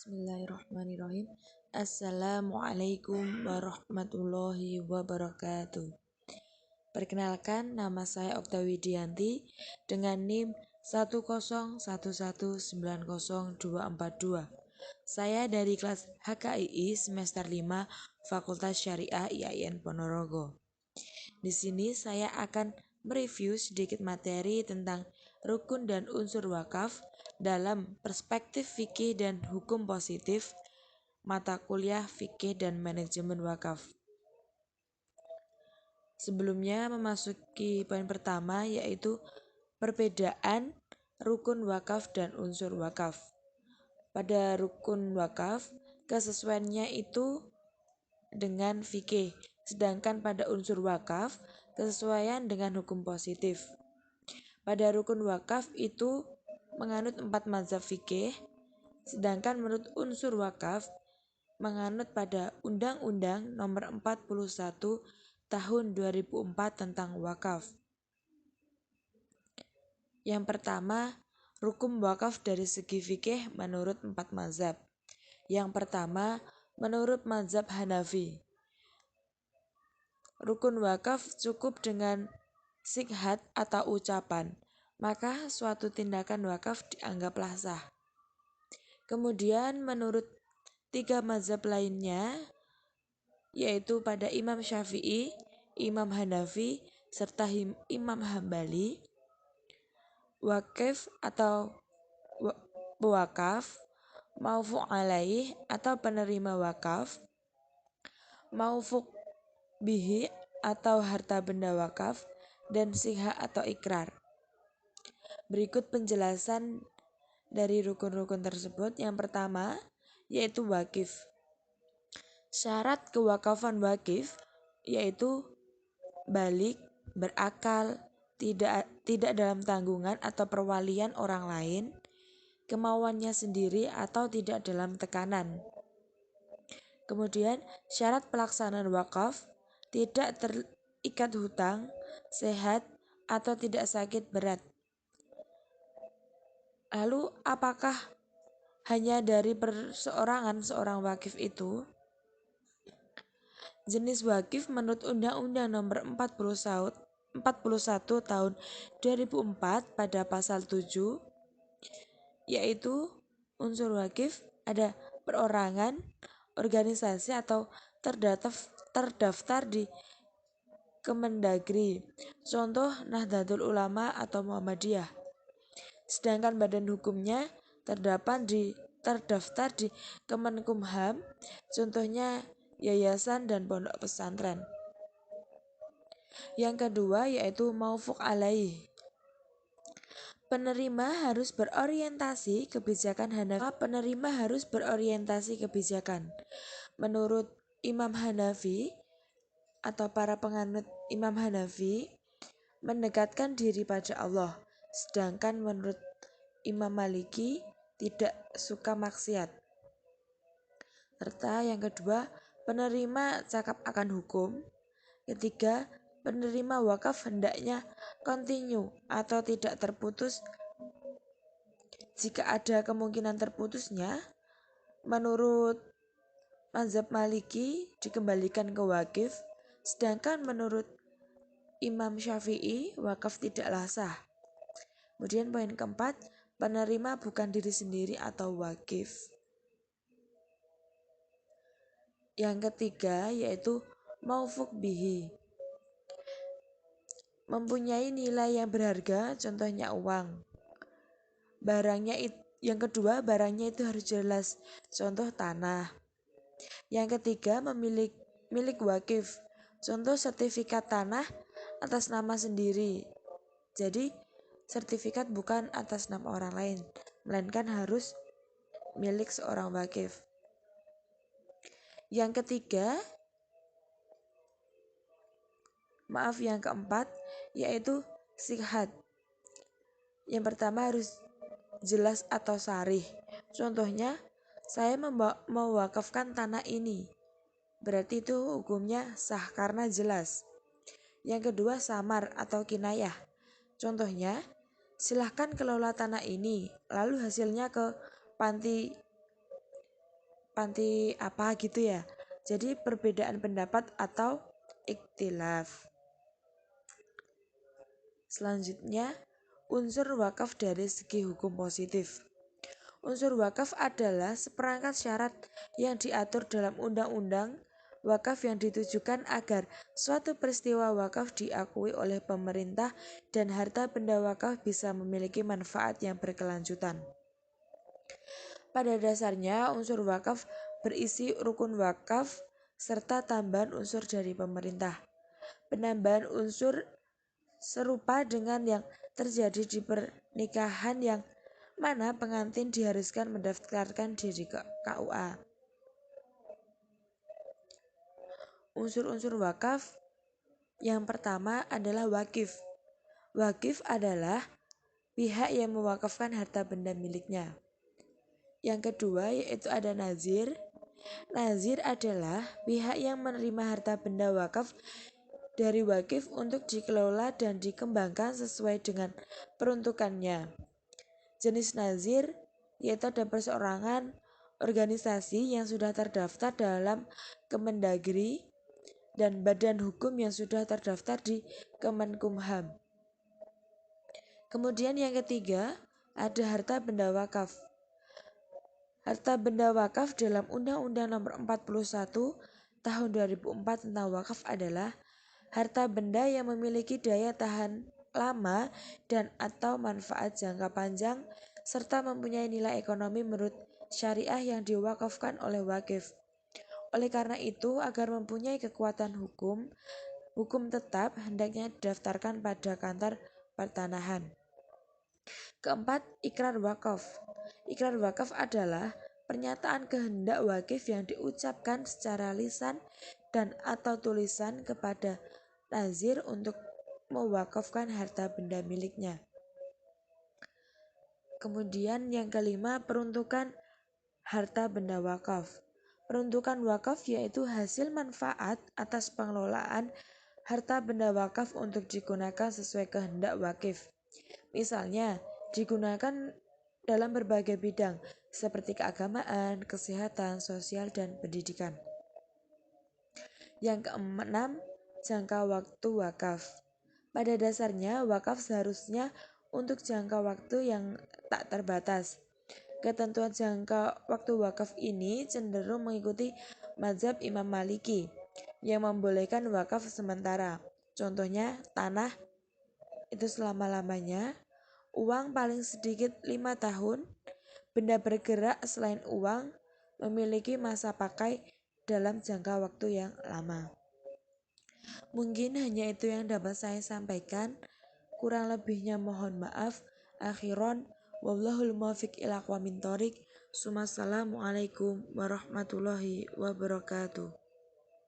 Bismillahirrahmanirrahim. Assalamualaikum warahmatullahi wabarakatuh. Perkenalkan, nama saya Okta Widianti dengan NIM 101190242. Saya dari kelas HKII semester 5 Fakultas Syariah IAIN Ponorogo. Di sini saya akan mereview sedikit materi tentang rukun dan unsur wakaf dalam perspektif fikih dan hukum positif mata kuliah fikih dan manajemen wakaf. Sebelumnya memasuki poin pertama, yaitu perbedaan rukun wakaf dan unsur wakaf. Pada rukun wakaf, kesesuaiannya itu dengan fikih, sedangkan pada unsur wakaf, kesesuaian dengan hukum positif. Pada rukun wakaf itu menganut 4 mazhab fikih, sedangkan menurut unsur wakaf menganut pada Undang-Undang Nomor 41 Tahun 2004 tentang wakaf. Yang pertama, rukun wakaf dari segi fikih menurut 4 mazhab. Yang pertama, menurut mazhab Hanafi, rukun wakaf cukup dengan sikhat atau ucapan, maka suatu tindakan wakaf dianggaplah sah. Kemudian menurut 3 mazhab lainnya, yaitu pada Imam Syafi'i, Imam Hanafi, serta Imam Hambali, wakif atau pewakaf, maufu' alaih atau penerima wakaf, maufu' bihi atau harta benda wakaf, dan siha atau ikrar. Berikut penjelasan dari rukun-rukun tersebut. Yang pertama, yaitu wakif. Syarat kewakafan wakif yaitu balik, berakal, tidak dalam tanggungan atau perwalian orang lain, kemauannya sendiri atau tidak dalam tekanan. Kemudian syarat pelaksanaan wakaf tidak terikat hutang, sehat, atau tidak sakit berat. Lalu apakah hanya dari perseorangan seorang wakif itu? Jenis wakif menurut Undang-Undang Nomor 41 Tahun 2004 pada pasal 7, yaitu unsur wakif ada perorangan, organisasi atau terdaftar di Kemendagri, contoh Nahdlatul Ulama atau Muhammadiyah. Sedangkan badan hukumnya terdaftar di Kemenkumham, contohnya yayasan dan pondok pesantren. Yang kedua yaitu maufu' alaih. Penerima harus berorientasi kebijakan Hanafi. Penerima harus berorientasi kebijakan. Menurut Imam Hanafi atau para penganut Imam Hanafi, mendekatkan diri pada Allah. Sedangkan menurut Imam Maliki tidak suka maksiat. Serta yang kedua, penerima cakap akan hukum. Ketiga, penerima wakaf hendaknya kontinu atau tidak terputus. Jika ada kemungkinan terputusnya, menurut mazhab Maliki dikembalikan ke wakif, sedangkan menurut Imam Syafi'i wakaf tidaklah sah. Kemudian poin keempat, penerima bukan diri sendiri atau wakif. Yang ketiga yaitu maufu' bihi. Mempunyai nilai yang berharga, contohnya uang. Yang kedua, barangnya itu harus jelas, contoh tanah. Yang ketiga, milik wakif, contoh sertifikat tanah atas nama sendiri. Jadi, sertifikat bukan atas nama orang lain, melainkan harus milik seorang wakif. Yang keempat, yaitu sikhat. Yang pertama harus jelas atau sarih. Contohnya, saya mewakafkan tanah ini. Berarti itu hukumnya sah karena jelas. Yang kedua, samar atau kinayah. Contohnya, silahkan kelola tanah ini, lalu hasilnya ke panti panti apa gitu ya. Jadi perbedaan pendapat atau ikhtilaf. Selanjutnya, unsur wakaf dari segi hukum positif. Unsur wakaf adalah seperangkat syarat yang diatur dalam undang-undang wakaf yang ditujukan agar suatu peristiwa wakaf diakui oleh pemerintah dan harta benda wakaf bisa memiliki manfaat yang berkelanjutan. Pada dasarnya, unsur wakaf berisi rukun wakaf serta tambahan unsur dari pemerintah. Penambahan unsur serupa dengan yang terjadi di pernikahan yang mana pengantin diharuskan mendaftarkan diri ke KUA. Unsur-unsur wakaf yang pertama adalah wakif. Wakif adalah pihak yang mewakafkan harta benda miliknya. Yang kedua yaitu ada nazir. Nazir adalah pihak yang menerima harta benda wakaf dari wakif untuk dikelola dan dikembangkan sesuai dengan peruntukannya. Jenis nazir yaitu ada perseorangan, organisasi yang sudah terdaftar dalam Kemendagri, dan badan hukum yang sudah terdaftar di Kemenkumham. Kemudian yang ketiga ada harta benda wakaf. Harta benda wakaf dalam Undang-Undang Nomor 41 Tahun 2004 tentang wakaf adalah harta benda yang memiliki daya tahan lama dan atau manfaat jangka panjang serta mempunyai nilai ekonomi menurut syariah yang diwakafkan oleh wakif. Oleh karena itu, agar mempunyai kekuatan hukum tetap hendaknya didaftarkan pada kantor pertanahan. Keempat, ikrar wakaf. Ikrar wakaf adalah pernyataan kehendak wakif yang diucapkan secara lisan dan atau tulisan kepada nazir untuk mewakafkan harta benda miliknya. Kemudian yang kelima, peruntukan harta benda wakaf. Peruntukan wakaf yaitu hasil manfaat atas pengelolaan harta benda wakaf untuk digunakan sesuai kehendak wakif. Misalnya, digunakan dalam berbagai bidang seperti keagamaan, kesehatan, sosial, dan pendidikan. Yang keenam, jangka waktu wakaf. Pada dasarnya, wakaf seharusnya untuk jangka waktu yang tak terbatas. Ketentuan jangka waktu wakaf ini cenderung mengikuti mazhab Imam Maliki yang membolehkan wakaf sementara. Contohnya, tanah itu selama-lamanya, uang paling sedikit 5 tahun, benda bergerak selain uang memiliki masa pakai dalam jangka waktu yang lama. Mungkin hanya itu yang dapat saya sampaikan. Kurang lebihnya mohon maaf. Akhiron, wallahul muwaffiq ila aqwamit thoriq. Assalamualaikum warahmatullahi wabarakatuh.